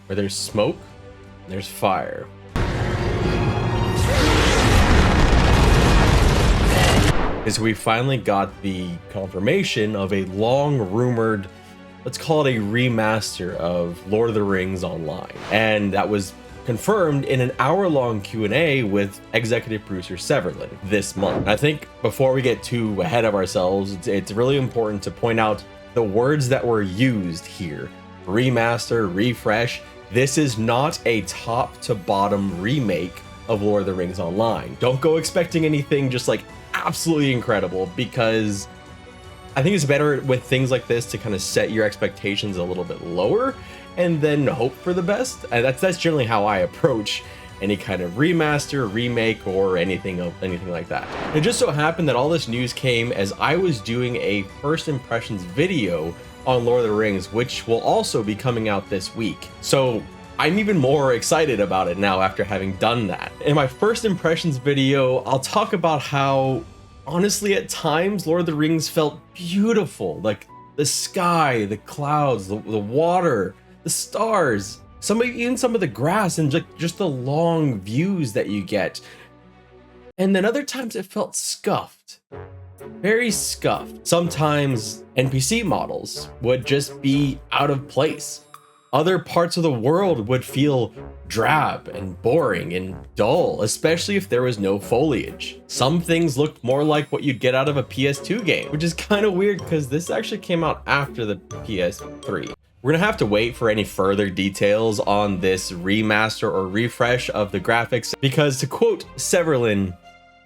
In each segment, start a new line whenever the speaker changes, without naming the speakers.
Where there's smoke, there's fire. Is we finally got the confirmation of a long rumored, let's call it a remaster of Lord of the Rings Online. And that was confirmed in an hour-long Q&A with executive producer Severlin this month. I think before we get too ahead of ourselves, it's really important to point out the words that were used here. Remaster, refresh. This is not a top to bottom remake of Lord of the Rings Online. Don't go expecting anything just like absolutely incredible, because I think it's better with things like this to kind of set your expectations a little bit lower and then hope for the best. And that's generally how I approach any kind of remaster, remake, or anything like that. It just so happened that all this news came as I was doing a first impressions video on Lord of the Rings, which will also be coming out this week. So I'm even more excited about it now after having done that. In my first impressions video, I'll talk about how, honestly, at times, Lord of the Rings felt beautiful. Like the sky, the clouds, the water, the stars, even some of the grass, and just the long views that you get. And then other times it felt scuffed. Very scuffed. Sometimes NPC models would just be out of place. Other parts of the world would feel drab and boring and dull, especially if there was no foliage. Some things looked more like what you'd get out of a PS2 game, which is kind of weird because this actually came out after the PS3. We're gonna have to wait for any further details on this remaster or refresh of the graphics, because to quote Severlin,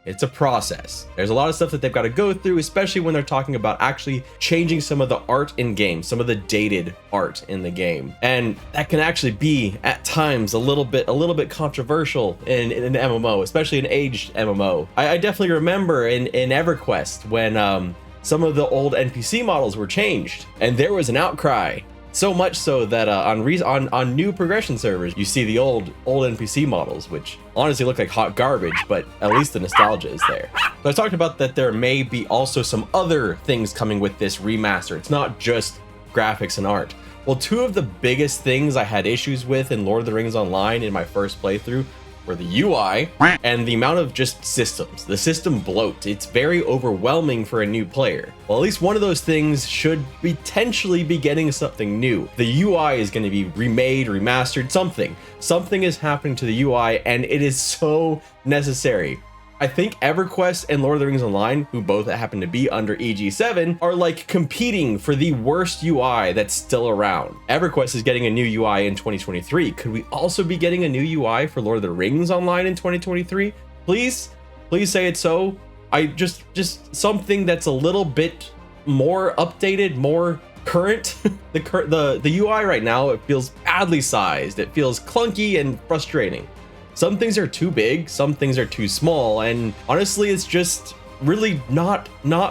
it's a process. There's a lot of stuff that they've got to go through, especially when they're talking about actually changing some of the art in game, some of the dated art in the game. And that can actually be at times a little bit controversial in an MMO, especially an aged MMO. I definitely remember in EverQuest when some of the old NPC models were changed and there was an outcry. So much so that on new progression servers, you see the old NPC models, which honestly look like hot garbage, but at least the nostalgia is there. So I talked about that there may be also some other things coming with this remaster. It's not just graphics and art. Well, two of the biggest things I had issues with in Lord of the Rings Online in my first playthrough were the UI and the amount of just systems. The system bloat. It's very overwhelming for a new player. Well, at least one of those things should potentially be getting something new. The UI is going to be remade, remastered, something. Something is happening to the UI, and it is so necessary. I think EverQuest and Lord of the Rings Online, who both happen to be under EG7, are like competing for the worst UI that's still around. EverQuest is getting a new UI in 2023. Could we also be getting a new UI for Lord of the Rings Online in 2023? Please say it so. I just something that's a little bit more updated, more current. The UI right now, it feels badly sized. It feels clunky and frustrating. Some things are too big, some things are too small, and honestly, it's just really not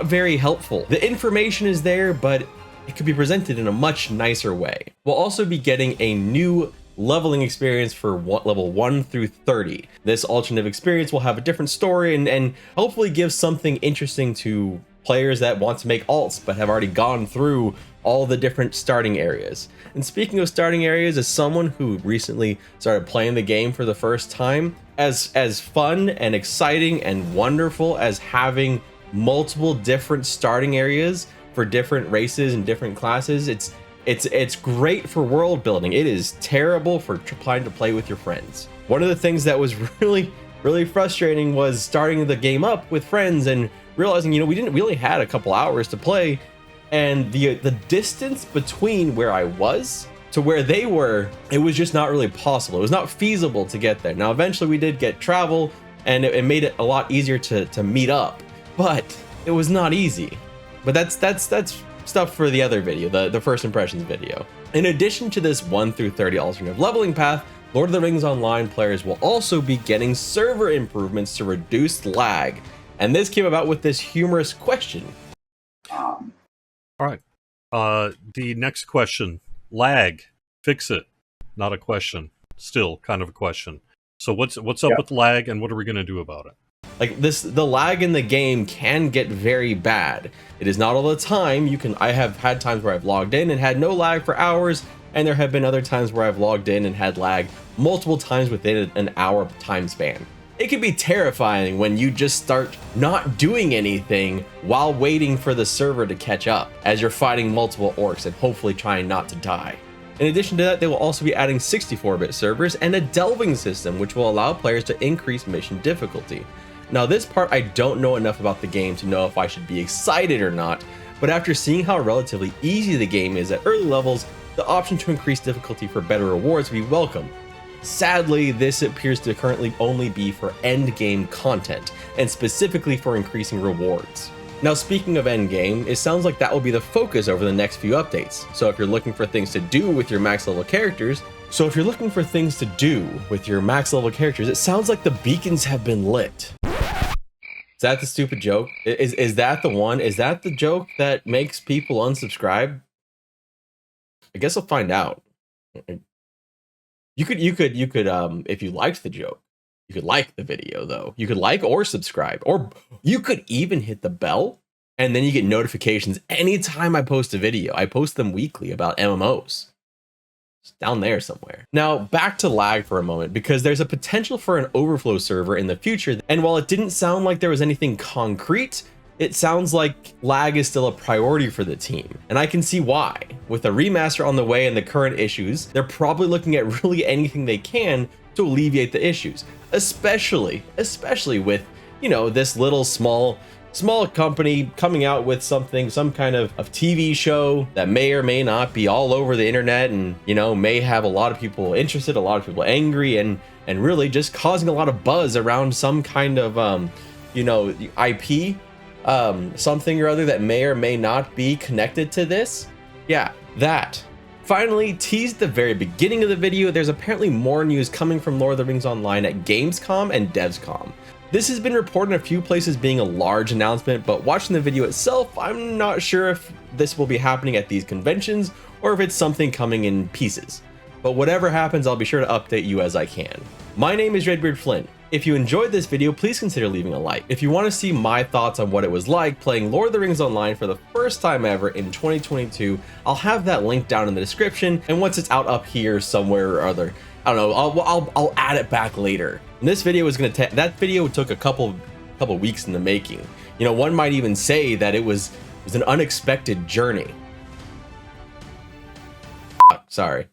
very helpful. The information is there, but it could be presented in a much nicer way. We'll also be getting a new leveling experience for level 1 through 30. This alternative experience will have a different story and hopefully give something interesting to players that want to make alts but have already gone through all the different starting areas. And speaking of starting areas, as someone who recently started playing the game for the first time, as fun and exciting and wonderful as having multiple different starting areas for different races and different classes, it's great for world building. It is terrible for trying to play with your friends. One of the things that was really frustrating was starting the game up with friends and realizing, we only had a couple hours to play, and the distance between where I was to where they were, it was just not really possible. It was not feasible to get there. Now, eventually we did get travel, and it made it a lot easier to meet up, but it was not easy. But that's stuff for the other video, the first impressions video. In addition to this 1 through 30 alternative leveling path, Lord of the Rings Online players will also be getting server improvements to reduce lag. And this came about with this humorous question.
All right. The next question. Lag. Fix it. Not a question. Still kind of a question. So what's up with lag, and what are we going to do about it?
Like the lag in the game can get very bad. It is not all the time. I have had times where I've logged in and had no lag for hours. and there have been other times where I've logged in and had lag multiple times within an hour time span. It can be terrifying when you just start not doing anything while waiting for the server to catch up as you're fighting multiple orcs and hopefully trying not to die. In addition to that, they will also be adding 64-bit servers and a delving system, which will allow players to increase mission difficulty. Now this part I don't know enough about the game to know if I should be excited or not, but after seeing how relatively easy the game is at early levels, the option to increase difficulty for better rewards would be welcome. Sadly, this appears to currently only be for endgame content, and specifically for increasing rewards. Now speaking of endgame, it sounds like that will be the focus over the next few updates, so if you're looking for things to do with your max level characters, it sounds like the beacons have been lit. Is that the stupid joke? Is that the one? Is that the joke that makes people unsubscribe? I guess I'll find out. You could, if you liked the joke, you could like the video though. You could like or subscribe, or you could even hit the bell, and then you get notifications anytime I post a video. I post them weekly about MMOs. It's down there somewhere. Now back to lag for a moment, because there's a potential for an overflow server in the future, and while it didn't sound like there was anything concrete, it sounds like lag is still a priority for the team, and I can see why. With a remaster on the way and the current issues, they're probably looking at really anything they can to alleviate the issues, especially with, you know, this little small company coming out with some kind of TV show that may or may not be all over the internet, and, you know, may have a lot of people interested, a lot of people angry, and really just causing a lot of buzz around some kind of you know, IP, something or other that may or may not be connected to this. Yeah, that. Finally, teased at the very beginning of the video, there's apparently more news coming from Lord of the Rings Online at Gamescom and Devscom. This has been reported in a few places being a large announcement, but watching the video itself, I'm not sure if this will be happening at these conventions or if it's something coming in pieces. But whatever happens, I'll be sure to update you as I can. My name is Redbeard Flynn. If you enjoyed this video, please consider leaving a like. If you want to see my thoughts on what it was like playing Lord of the Rings Online for the first time ever in 2022, I'll have that link down in the description, and once it's out up here somewhere or other, I don't know, I'll add it back later. And this video is gonna that video took a couple weeks in the making. You know, one might even say that it was an unexpected journey. Sorry.